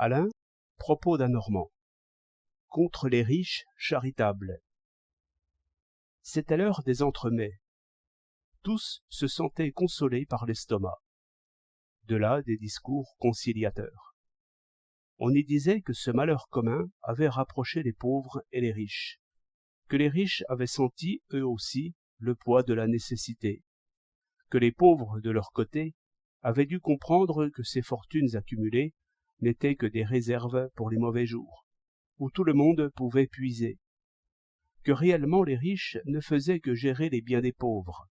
Alain, propos d'un Normand. Contre les riches charitables. C'était l'heure des entremets. Tous se sentaient consolés par l'estomac. De là des discours conciliateurs. On y disait que ce malheur commun avait rapproché les pauvres et les riches, que les riches avaient senti, eux aussi, le poids de la nécessité, que les pauvres, de leur côté, avaient dû comprendre que ces fortunes accumulées n'étaient que des réserves pour les mauvais jours, où tout le monde pouvait puiser, que réellement les riches ne faisaient que gérer les biens des pauvres,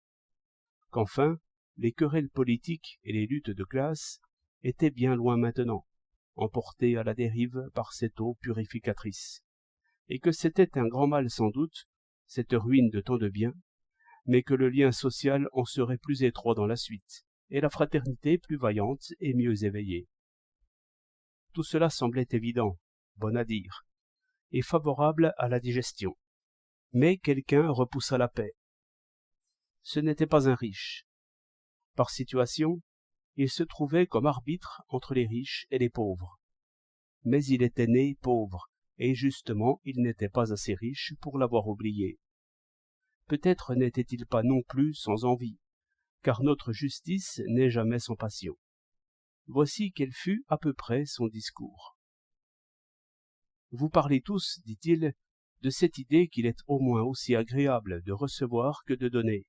qu'enfin les querelles politiques et les luttes de classe étaient bien loin maintenant, emportées à la dérive par cette eau purificatrice, et que c'était un grand mal sans doute, cette ruine de tant de biens, mais que le lien social en serait plus étroit dans la suite, et la fraternité plus vaillante et mieux éveillée. Tout cela semblait évident, bon à dire, et favorable à la digestion. Mais quelqu'un repoussa la paix. Ce n'était pas un riche. Par situation, il se trouvait comme arbitre entre les riches et les pauvres. Mais il était né pauvre, et justement il n'était pas assez riche pour l'avoir oublié. Peut-être n'était-il pas non plus sans envie, car notre justice n'est jamais sans passion. Voici quel fut à peu près son discours. Vous parlez tous, dit-il, de cette idée qu'il est au moins aussi agréable de recevoir que de donner.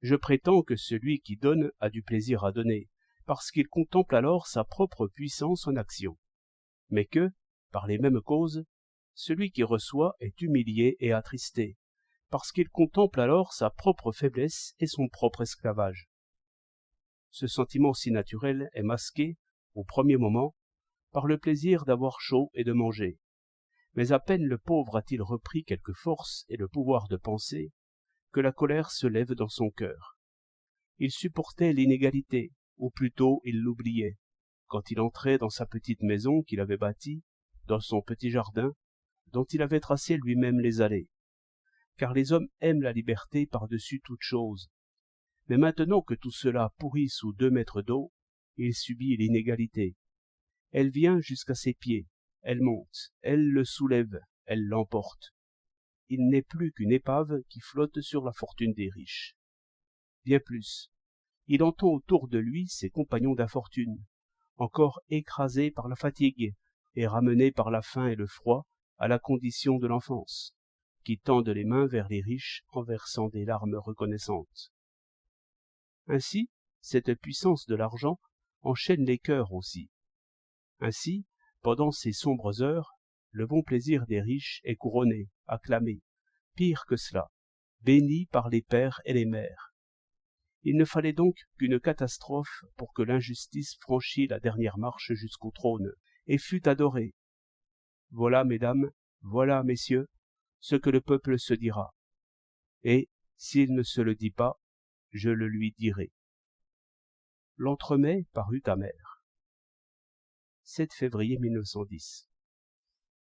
Je prétends que celui qui donne a du plaisir à donner, parce qu'il contemple alors sa propre puissance en action, mais que, par les mêmes causes, celui qui reçoit est humilié et attristé, parce qu'il contemple alors sa propre faiblesse et son propre esclavage. Ce sentiment si naturel est masqué, au premier moment, par le plaisir d'avoir chaud et de manger. Mais à peine le pauvre a-t-il repris quelque force et le pouvoir de penser, que la colère se lève dans son cœur. Il supportait l'inégalité, ou plutôt il l'oubliait, quand il entrait dans sa petite maison qu'il avait bâtie, dans son petit jardin, dont il avait tracé lui-même les allées. Car les hommes aiment la liberté par-dessus toute chose. Mais maintenant que tout cela pourrit sous 2 mètres d'eau, il subit l'inégalité. Elle vient jusqu'à ses pieds, elle monte, elle le soulève, elle l'emporte. Il n'est plus qu'une épave qui flotte sur la fortune des riches. Bien plus, il entend autour de lui ses compagnons d'infortune, encore écrasés par la fatigue et ramenés par la faim et le froid à la condition de l'enfance, qui tendent les mains vers les riches en versant des larmes reconnaissantes. Ainsi, cette puissance de l'argent enchaîne les cœurs aussi. Ainsi, pendant ces sombres heures, le bon plaisir des riches est couronné, acclamé, pire que cela, béni par les pères et les mères. Il ne fallait donc qu'une catastrophe pour que l'injustice franchît la dernière marche jusqu'au trône, et fût adorée. Voilà, mesdames, voilà, messieurs, ce que le peuple se dira. Et, s'il ne se le dit pas, je le lui dirai. L'entremets parut amer. 7 février 1910.